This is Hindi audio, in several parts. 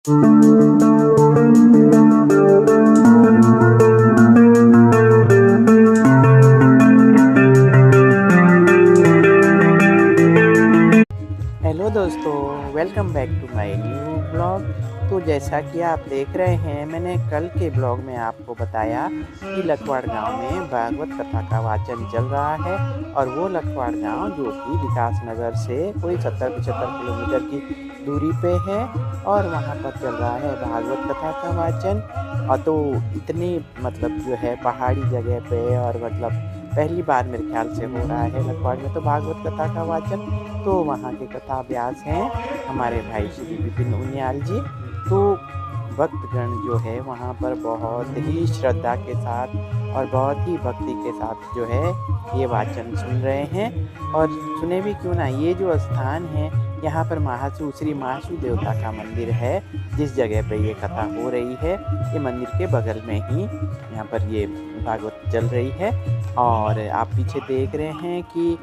हेलो दोस्तों, welcome back to my new blog. तो जैसा कि आप देख रहे हैं, मैंने कल के ब्लॉग में आपको बताया कि लखवाड़ गांव में भागवत कथा का वाचन चल रहा है। और वो लखवाड़ गांव जो कि विकास नगर से कोई 70-75 किलोमीटर की दूरी पे है और वहाँ पर चल रहा है भागवत कथा का वाचन। और तो इतनी जो है पहाड़ी जगह पे और पहली बार मेरे ख्याल से हो रहा है लखवाड़ में तो भागवत कथा का वाचन। तो वहाँ के कथा व्यास हैं हमारे भाई श्री विपिन उनियाल जी। तो भक्तगण जो है वहाँ पर बहुत ही श्रद्धा के साथ और बहुत ही भक्ति के साथ जो है ये वाचन सुन रहे हैं। और सुने भी क्यों ना, ये जो स्थान है यहाँ पर श्री महासू देवता का मंदिर है। जिस जगह पे ये कथा हो रही है, ये मंदिर के बगल में ही यहाँ पर ये भागवत चल रही है। और आप पीछे देख रहे हैं कि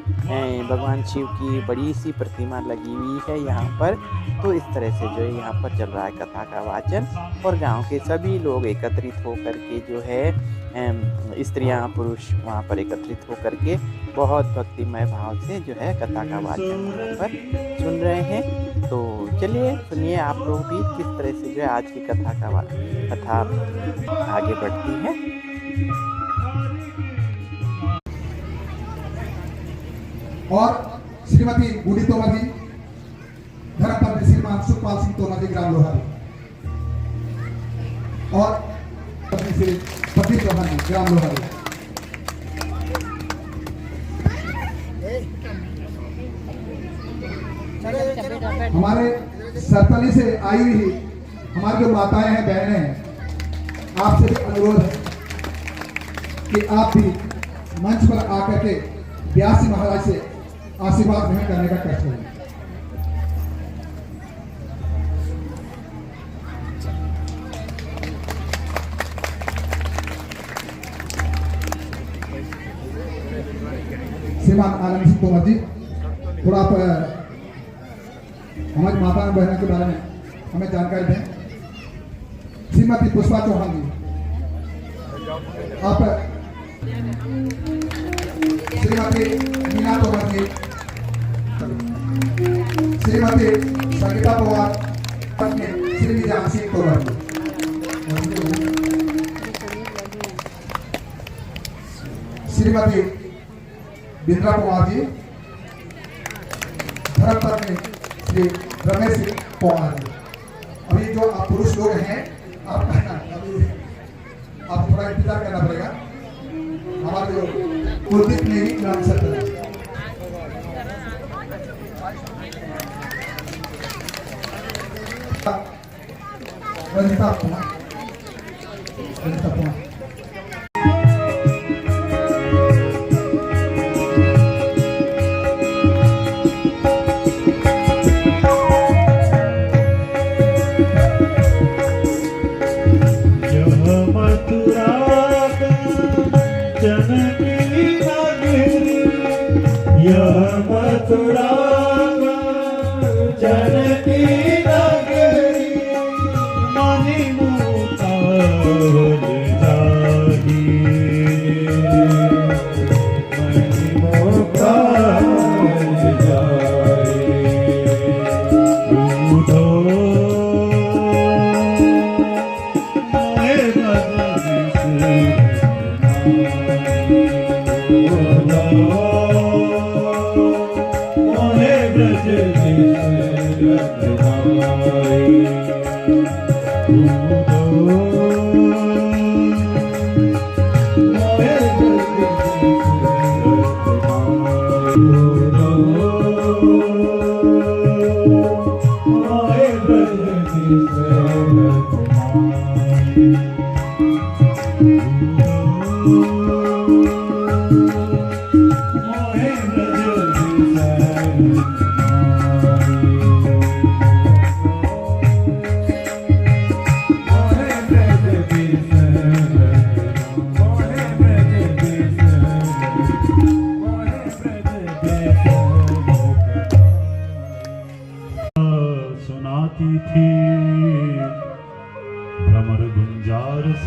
भगवान शिव की बड़ी सी प्रतिमा लगी हुई है यहाँ पर। तो इस तरह से जो है यहाँ पर चल रहा है कथा का वाचन। और गांव के सभी लोग एकत्रित होकर के जो है स्त्रियां पुरुष वहाँ पर एकत्रित होकर के बहुत भक्तिमय भाव से जो है कथा का वाचन वहाँ पर सुन रहे हैं। तो चलिए सुनिए आप लोग भी किस तरह से जो है आज की कथा आगे बढ़ती है। और श्रीमती बूढ़ी तोमर जी, धर्मपत्नी श्रीमान सुखपाल सिंह तोमर जी, ग्राम लोहारी, और पत्नी श्री प्रदीप चौहान जी, ग्राम लोहारी। हमारे सरतली से आई हुई हमारी जो माताएं हैं, बहनें हैं, आपसे भी अनुरोध है कि आप भी मंच पर आकर के व्यास जी महाराज से आशीर्वाद ग्रहण करने का कष्ट करें। श्रीमान आलम सिंह तोमर जी, थोड़ा आप हमारी माता बहनों के बारे में हमें जानकारी दें। श्रीमती पुष्पा चौहान जी, आप श्रीमती मीना तोमर जी, श्रीमती संगीता पवार, पत्नी श्री विजय सिंह तोमर जी, श्रीमती बिंद्रा पवार जी, धर्मपत्नी श्री रमेश सिंह पवार जी। अभी जो आप पुरुष लोग हैं, आप थोड़ा इंतजार करना पड़ेगा। हमारे जो कुलदीप नेगी ग्राम सत्र रंजिता कुमार, मथुरा जनकी नगरी मणि मुकुट जाहि मणि मुकुट जाहि दूधो मोहे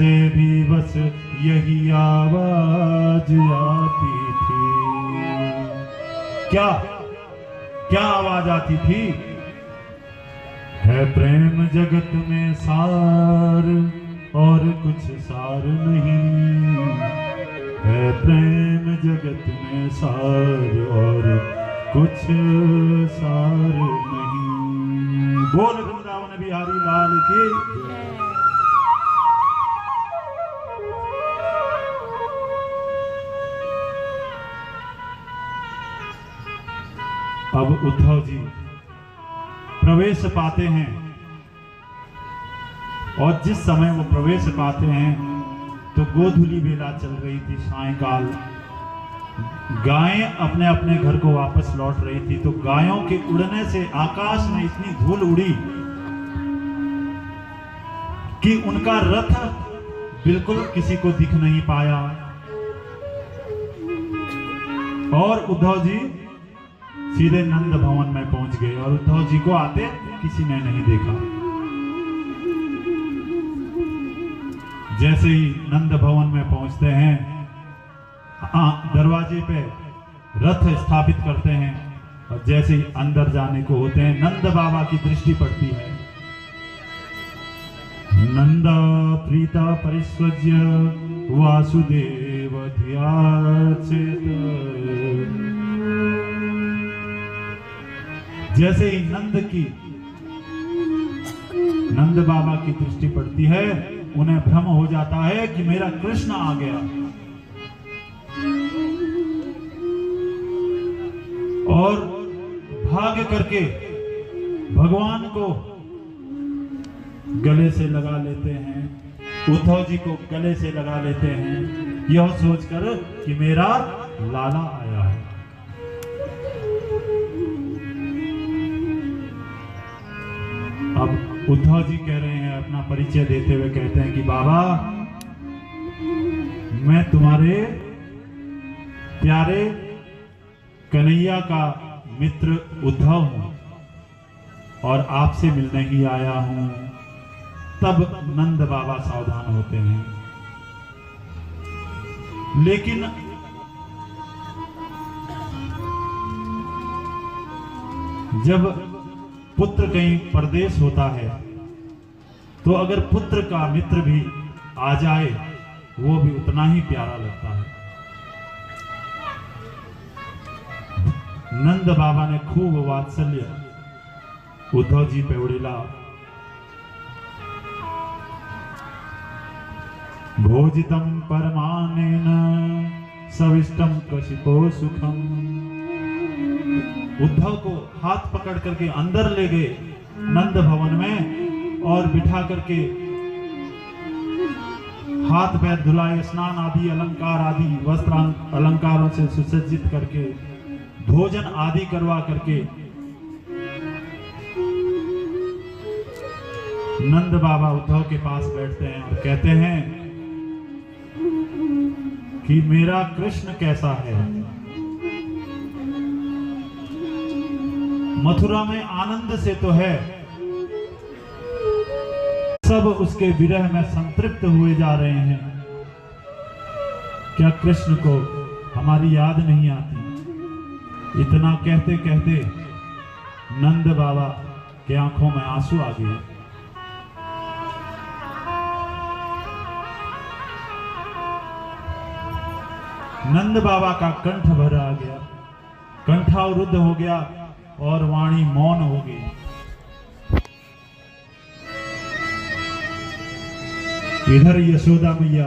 से भी बस यही आवाज आती थी। क्या क्या आवाज आती थी? है प्रेम जगत में सार और कुछ सार नहीं, है प्रेम जगत में सार और कुछ सार नहीं। बोल वृंदावन बिहारी लाल की। अब उद्धव जी प्रवेश पाते हैं, और जिस समय वो प्रवेश पाते हैं तो गोधूली बेला चल रही थी, सायंकाल। गायें अपने अपने घर को वापस लौट रही थी, तो गायों के उड़ने से आकाश में इतनी धूल उड़ी कि उनका रथ बिल्कुल किसी को दिख नहीं पाया। और उद्धव जी सीधे नंद भवन में पहुंच गए, और उद्धव जी को आते किसी ने नहीं देखा। जैसे ही नंद भवन में पहुंचते हैं, दरवाजे पे रथ स्थापित करते हैं, और जैसे ही अंदर जाने को होते हैं, नंद बाबा की दृष्टि पड़ती है। नंदा प्रीता परिस्वज्य वासुदेव ध्याचेत। जैसे ही नंद बाबा की दृष्टि पड़ती है, उन्हें भ्रम हो जाता है कि मेरा कृष्ण आ गया, और भाग करके भगवान को गले से लगा लेते हैं, उद्धव जी को गले से लगा लेते हैं, यह सोचकर कि मेरा लाला आया है। अब उद्धव जी कह रहे हैं, अपना परिचय देते हुए कहते हैं कि बाबा, मैं तुम्हारे प्यारे कन्हैया का मित्र उद्धव हूं, और आपसे मिलने ही आया हूं। तब नंद बाबा सावधान होते हैं, लेकिन जब पुत्र कहीं परदेश होता है, तो अगर पुत्र का मित्र भी आ जाए, वो भी उतना ही प्यारा लगता है। नंद बाबा ने खूब वात्सल्य उद्धव जी पे उड़ेला। भोजितम परमानेन सविष्टम कशिपो सुखम। उद्धव को हाथ पकड़ करके अंदर ले गए नंद भवन में, और बिठा करके हाथ पैर धुलाए, स्नान आदि अलंकार आदि वस्त्र अलंकारों से सुसज्जित करके, भोजन आदि करवा करके नंद बाबा उद्धव के पास बैठते हैं और कहते हैं कि मेरा कृष्ण कैसा है। मथुरा में आनंद से तो है, सब उसके विरह में संतृप्त हुए जा रहे हैं, क्या कृष्ण को हमारी याद नहीं आती? इतना कहते कहते नंद बाबा के आंखों में आंसू आ गए। नंद बाबा का कंठ भर आ गया, कंठावरुद्ध हो गया और वाणी मौन हो गई। इधर यशोदा मैया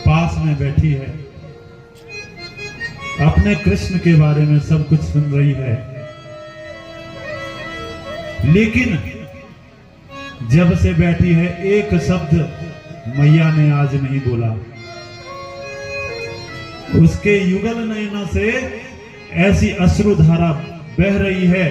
पास में बैठी है, अपने कृष्ण के बारे में सब कुछ सुन रही है, लेकिन जब से बैठी है एक शब्द मैया ने आज नहीं बोला। उसके युगल नयनों से ऐसी अश्रुधारा बह रही है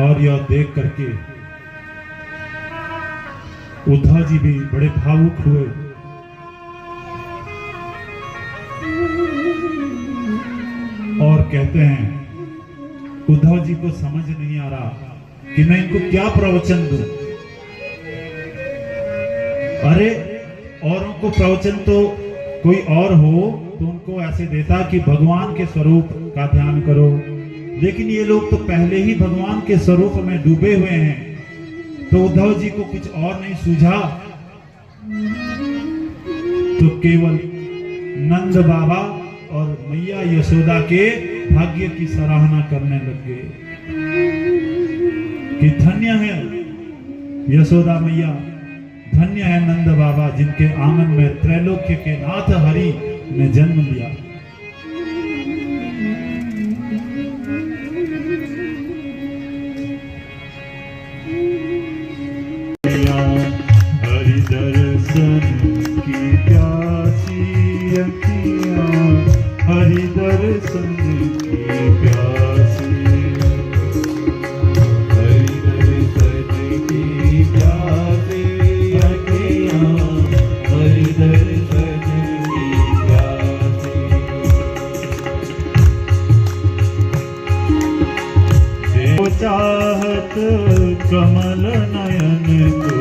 और यह देख करके उद्धव जी भी बड़े भावुक हुए। और कहते हैं उद्धव जी को समझ नहीं आ रहा कि मैं इनको क्या प्रवचन दूं। अरे औरों को प्रवचन तो कोई और हो तो उनको ऐसे देता कि भगवान के स्वरूप का ध्यान करो, लेकिन ये लोग तो पहले ही भगवान के स्वरूप में डूबे हुए हैं। तो उद्धव जी को कुछ और नहीं सूझा तो केवल नंद बाबा और मैया यशोदा के भाग्य की सराहना करने लग गए कि धन्य है यशोदा मैया, धन्य है नंद बाबा, जिनके आंगन में त्रैलोक्य के नाथ हरि ने जन्म लिया। हरि दर्शन की प्यासी अखियां, हरि दर्शन की प्यासी, हरि दर्शन की प्यासी अखियां, हरि दर्शन की प्यासी। देखो चाहत कमल नयन को,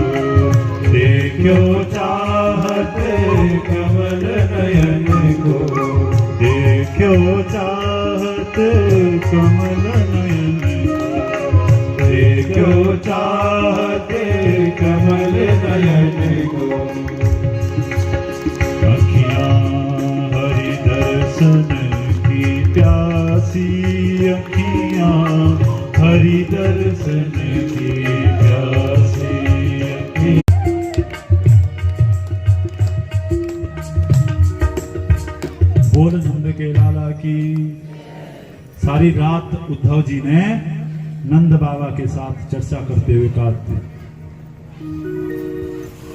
देखो चाहत कमल नयन को, देखो चाहत कमल नयन को, देखो चाहत कमल नयन को। अखियां हरि दर्शन की प्यासी अखियां, हरि दर्शन की प्यासी अखियां। बोल नंद के लाला की। सारी रात उद्धव जी ने नंद बाबा के साथ चर्चा करते हुए काटते।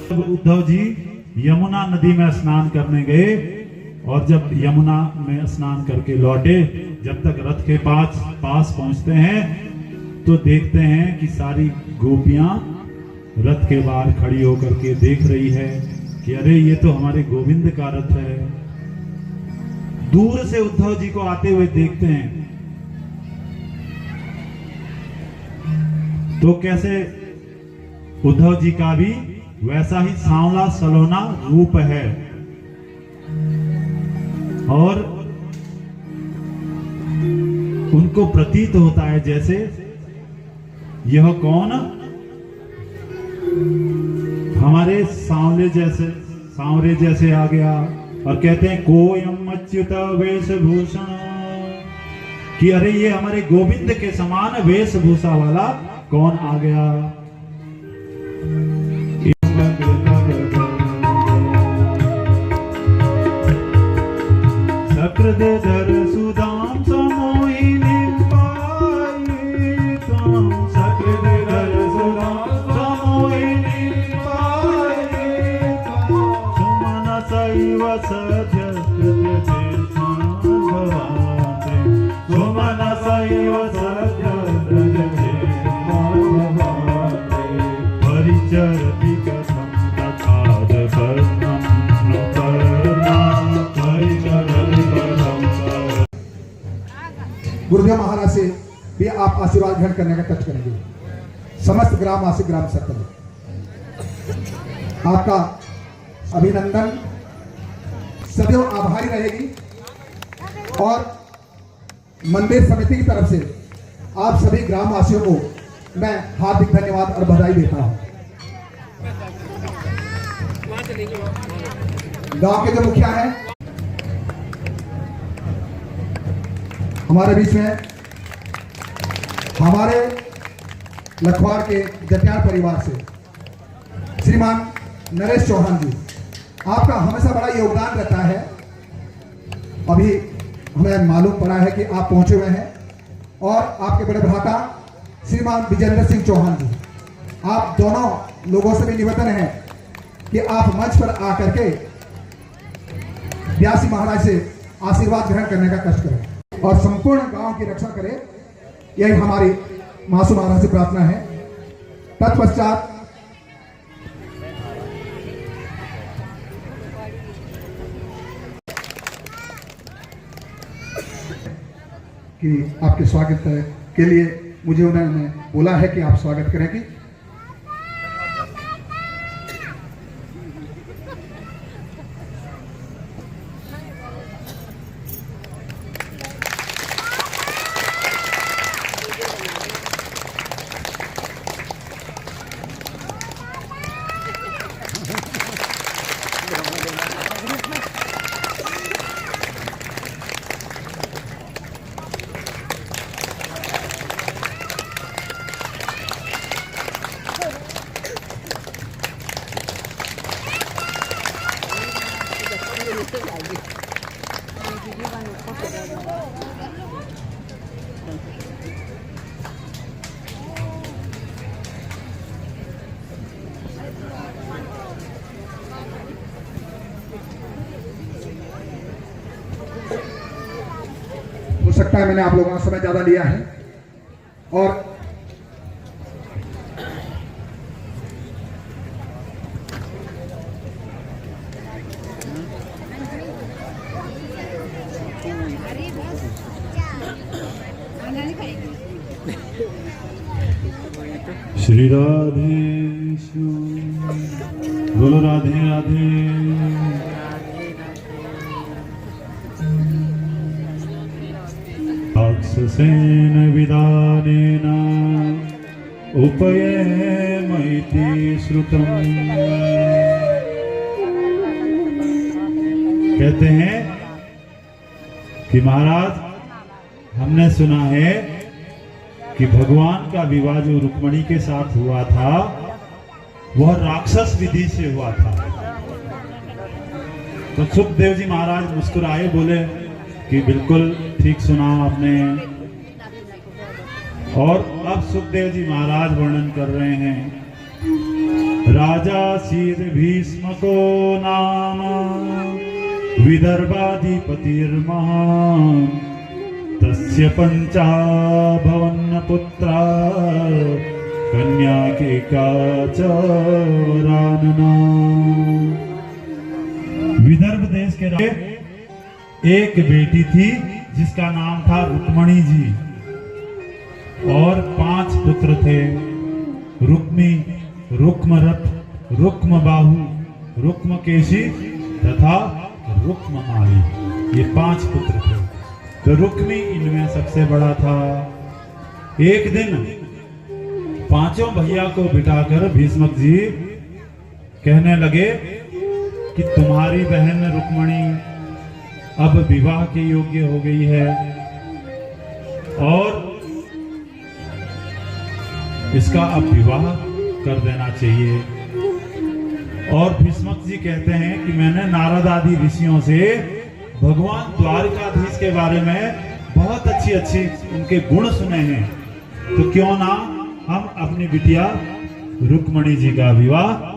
जब उद्धव जी यमुना नदी में स्नान करने गए और जब यमुना में स्नान करके लौटे, जब तक रथ के पास पहुंचते हैं तो देखते हैं कि सारी गोपियां रथ के बाहर खड़ी होकर के देख रही है कि अरे ये तो हमारे गोविंद का रथ है। दूर से उद्धव जी को आते हुए देखते हैं तो कैसे उद्धव जी का भी वैसा ही सांवला सलोना रूप है और उनको प्रतीत होता है जैसे यह कौन हमारे सांवरे जैसे आ गया। और कहते हैं कोयम अच्युत वेशभूषण, कि अरे ये हमारे गोविंद के समान वेशभूषा वाला कौन आ गया। चक्रधर सुदाम समोहिनी पाये ताम, चक्रधर सुदाम समोहिनी पाये ताम, सुमन सैव सजत भवाते, सुमन सैव सजत भवाते, परिचरति कथम तथाद वर्णम पर्णाम, परिचरति कथम। गुरुदेव महाराज से भी आप आशीर्वाद ग्रहण करने का कष्ट करेंगे। समस्त ग्रामवासी ग्राम सर्कल आपका अभिनंदन, सदैव आभारी रहेगी और मंदिर समिति की तरफ से आप सभी ग्रामवासियों को मैं हार्दिक धन्यवाद और बधाई देता हूं। गांव के जो मुखिया हैं हमारे बीच में, हमारे लखवाड़ के जटियार परिवार से श्रीमान नरेश चौहान जी, आपका हमेशा बड़ा योगदान रहता है। अभी हमें मालूम पड़ा है कि आप पहुंचे हुए हैं और आपके बड़े भ्राता श्रीमान विजेंद्र सिंह चौहान जी, आप दोनों लोगों से भी निवेदन है कि आप मंच पर आकर के व्यासी महाराज से आशीर्वाद ग्रहण करने का कष्ट करें और संपूर्ण गांव की रक्षा करें, यही हमारी मासूम महाराज से प्रार्थना है। तत्पश्चात कि आपके स्वागत के लिए मुझे उन्होंने बोला है कि आप स्वागत करेंगे। हो सकता है मैंने आप लोगों का समय ज्यादा लिया है और श्री राधे बोलो राधे राधे। राक्षसेन विदानेन उपयेमैति श्रुतम्। कहते हैं कि महाराज हमने सुना है कि भगवान का विवाह जो रुक्मणी के साथ हुआ था वह राक्षस विधि से हुआ था। तो सुखदेव जी महाराज मुस्कुराए, बोले कि बिल्कुल ठीक सुना आपने। और अब सुखदेव जी महाराज वर्णन कर रहे हैं। राजा शीर भीष्म को नाम विदर्भाधिपतिर्महान् तस्य पंचा भवन पुत्रा कन्या के काचरानना। विदर्भ देश के एक बेटी थी जिसका नाम था रुक्मणी जी और 5 पुत्र थे। रुक्मी, रुक्मरथ, रुक्मबाहु, रुक्मकेशी तथा रुक्ममाली, ये 5 पुत्र थे। तो रुक्मी इनमें सबसे बड़ा था। एक दिन 5 भैया को बिठाकर भीष्मक जी कहने लगे कि तुम्हारी बहन रुक्मणी अब विवाह के योग्य हो गई है और इसका अब विवाह कर देना चाहिए। और भीष्मक जी कहते हैं कि मैंने नारद आदि ऋषियों से भगवान द्वारकाधीश के बारे में बहुत अच्छी उनके गुण सुने हैं, तो क्यों ना हम अपनी बिटिया रुक्मणी जी का विवाह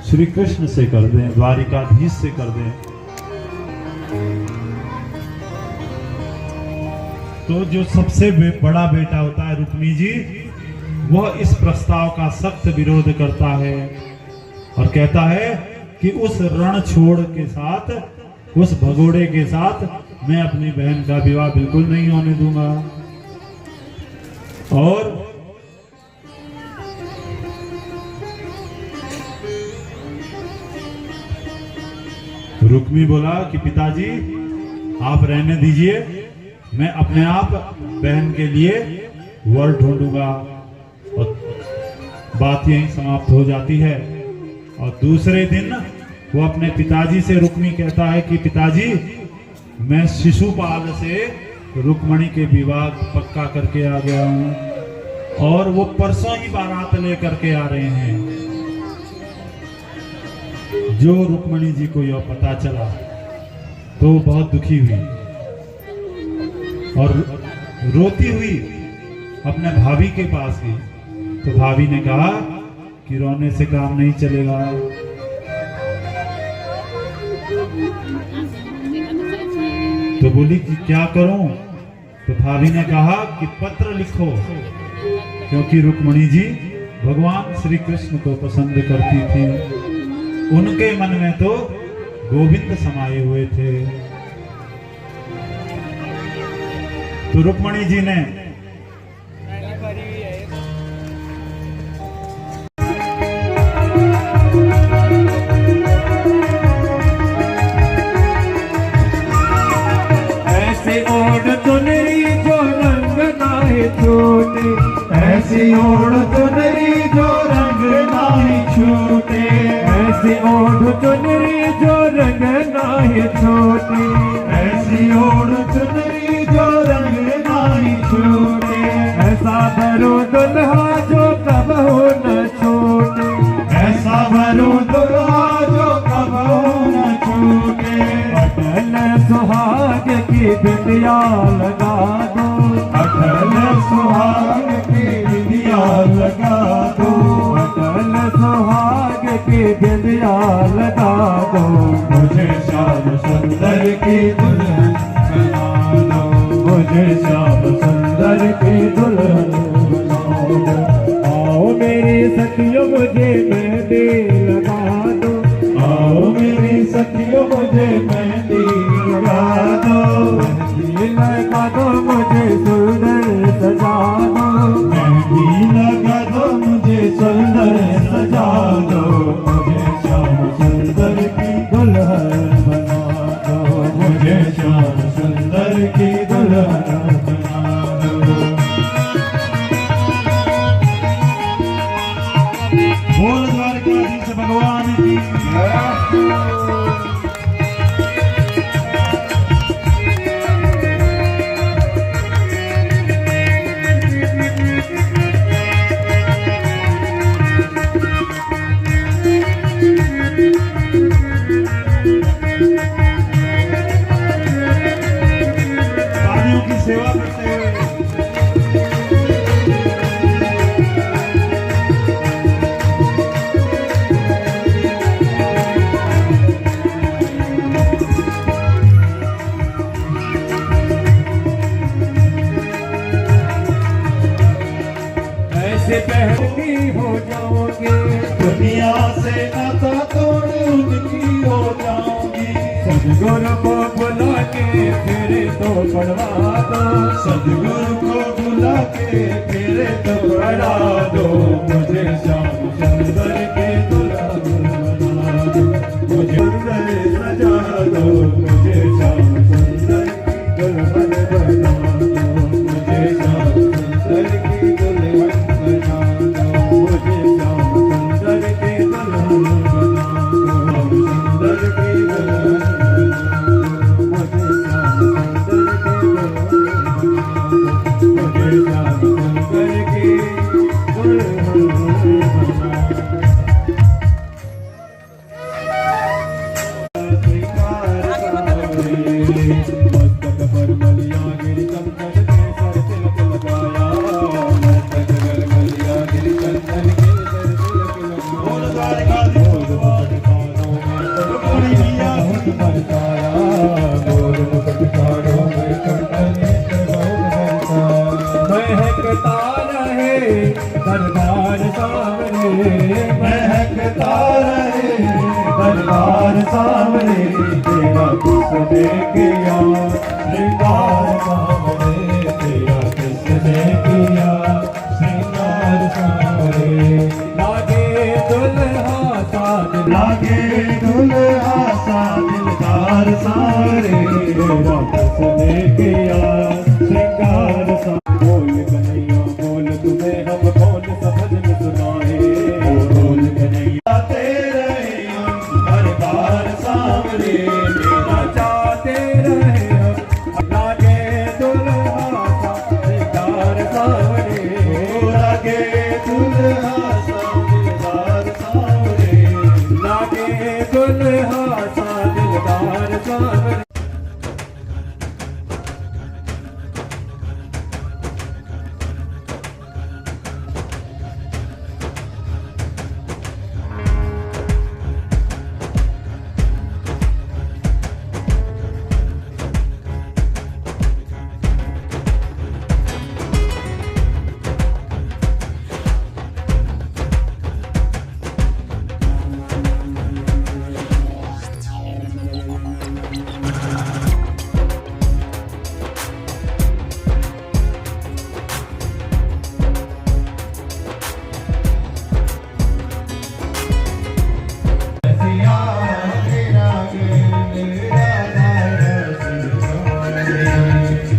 श्री कृष्ण से कर दें, द्वारिकाधीश से कर दें। तो जो सबसे बड़ा बेटा होता है रुक्मी जी, वह इस प्रस्ताव का सख्त विरोध करता है और कहता है कि उस रणछोड़ के साथ, उस भगोड़े के साथ मैं अपनी बहन का विवाह बिल्कुल नहीं होने दूंगा। और रुक्मी बोला कि पिताजी आप रहने दीजिए, मैं अपने आप बहन के लिए वर ढूंढूंगा। और बात यहीं समाप्त हो जाती है। और दूसरे दिन वो अपने पिताजी से, रुक्मी कहता है कि पिताजी मैं शिशुपाल से रुक्मणी के विवाह पक्का करके आ गया हूं और वो परसों ही बारात लेकर के आ रहे हैं। जो रुक्मणी जी को यह पता चला तो बहुत दुखी हुई और रोती हुई अपने भाभी के पास गई। तो भाभी ने कहा कि रोने से काम नहीं चलेगा, तो बोली कि क्या करूं? तो भाभी ने कहा कि पत्र लिखो, क्योंकि रुक्मणी जी भगवान श्री कृष्ण को पसंद करती थी। उनके मन में तो गोविंद समाये हुए थे। तो रुक्मणी जी ने ऐसे ओढ़ तो नहीं जो रंग नाहे छूटे, ऐसी ओढ़ तो नहीं जो रंग नाहे छूटे, ऐसी ओढ़ तो नहीं जो रंग नाहे छूटे, ऐसी ओढ़ तो नहीं जो रंग नाहे छूटे, ऐसा भरो दुल्हा जो कबहू न छूटे, ऐसा भरो दुल्हा जो कबहू न छूटे, अटल सुहाग की बिंदिया लगा दो, अटल सुहाग की बिंदिया लगा दो, अटल सुहाग की बिंदिया लगा दो, मुझे श्याम सुंदर की दुल्हन बना दो, मुझे श्याम सुंदर की दुल्हन बना दो। आओ मेरी सखियों मुझे मेहंदी लगा दो, आओ मेरी सखियों मुझे मेहंदी लगा दो, मेहंदी लगा दो मुझे सुंदर सजा दो, मेहंदी लगा दो मुझे सुंदर सजा दो, मुझे श्याम सुंदर की दुल्हन बना दो, मुझे श्याम सुंदर की दुल्हन बना दो। बोल द्वारकाधीश भगवान की शादियों की सेवा करते हुए ऐसे पहली हो जाओगे, दुनिया से नाता तोड़ उनकी हो जाओगी, सदगुरु को बुला के फिर तो पढ़वा दो, सदगुरु को बुला के फिर तो पढ़ा दो, मुझे श्याम सुंदर के दुल्हन बना दो, मुझे सुंदर सजा दो, मुझे श्याम सुंदर की दुल्हन बना दो, मुझे श्याम सुंदर की दुल्हन बना दो, मुझे श्याम सुंदर की दुल्हन बना दो, सुंदर की दुल्हन बना दो, मुझे श्याम सुंदर की दुल्हन बना दो, मुझे श्याम सुंदर की दुल्हन बना दो। मस्तक पर मलिया गिरी चंदन के सर तिलक लगाया, मस्तक पर मलिया गिरी चंदन के सर तिलक लगाया, बोल द्वारकाधीश बोल मुकुट कानों में रुक्मणी मैया बहुत बरसाया, बोल मुकुट कानों में चंदन बहुत बरसाया, महकता रहे दरबार सामने, महकता रहे दरबार सामने, तेरा किसने किया श्रृंगार सामने, तेरा किसने किया श्रृंगार सामने, लागे दुल्हा सा लागे दुल्हा सा दिलदार सारे, तेरा किसने किया श्रृंगार सा, बोल कन्हैया बोल तुम्हें हम कौन सा भजन सुनाए, बोल कन्हैया तेरे दरबार सामने, मेरा चाहते रहे हम, लागे दुल्हा सा दिलदार सामने, लागे दुल्हा सा दिलदार सामने, लागे दुल्हा सा दिलदार सामने।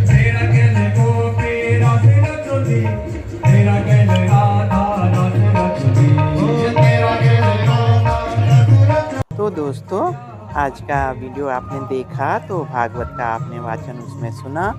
मेरा गल गोपी राधे रचोली, मेरा गल राधा राधे रचोली, मेरा गल राधा राधे रचोली। तो दोस्तों आज का वीडियो आपने देखा, तो भागवत का आपने वाचन उसमें सुना,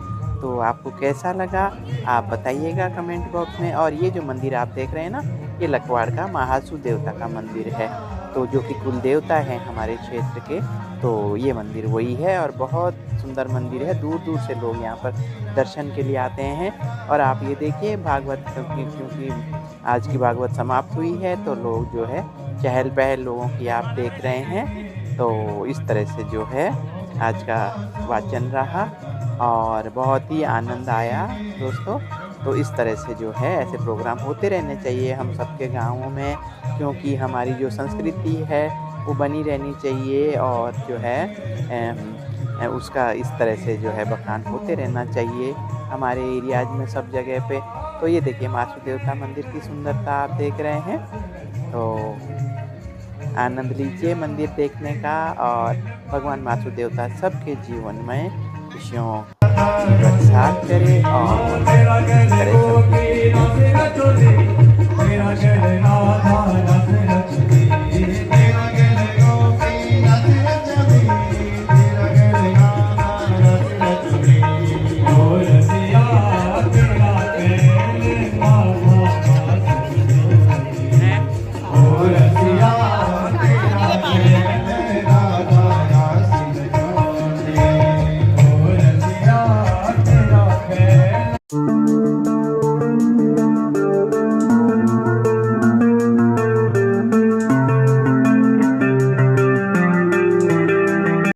तो आपको कैसा लगा आप बताइएगा कमेंट बॉक्स में। और ये जो मंदिर आप देख रहे हैं ना, ये लखवाड़ का महासू देवता का मंदिर है, तो जो कि कुल देवता है हमारे क्षेत्र के। तो ये मंदिर वही है और बहुत सुंदर मंदिर है, दूर दूर से लोग यहाँ पर दर्शन के लिए आते हैं। और आप ये देखिए भागवत, क्योंकि आज की भागवत समाप्त हुई है, तो लोग जो है चहल पहल लोगों की आप देख रहे हैं। तो इस तरह से जो है आज का वाचन रहा और बहुत ही आनंद आया दोस्तों। तो इस तरह से जो है ऐसे प्रोग्राम होते रहने चाहिए हम सबके गाँवों में, क्योंकि हमारी जो संस्कृति है वो बनी रहनी चाहिए और जो है उसका इस तरह से जो है बखान होते रहना चाहिए हमारे एरियाज में सब जगह पे। तो ये देखिए महासू देवता मंदिर की सुंदरता आप देख रहे हैं, तो आनंद लीजिए मंदिर देखने का और भगवान महासू देवता सबके जीवन में खुशियों बरसात करे और मेरा गल गोपी राधे रचोली, मेरा गल राधा राधे रचोली।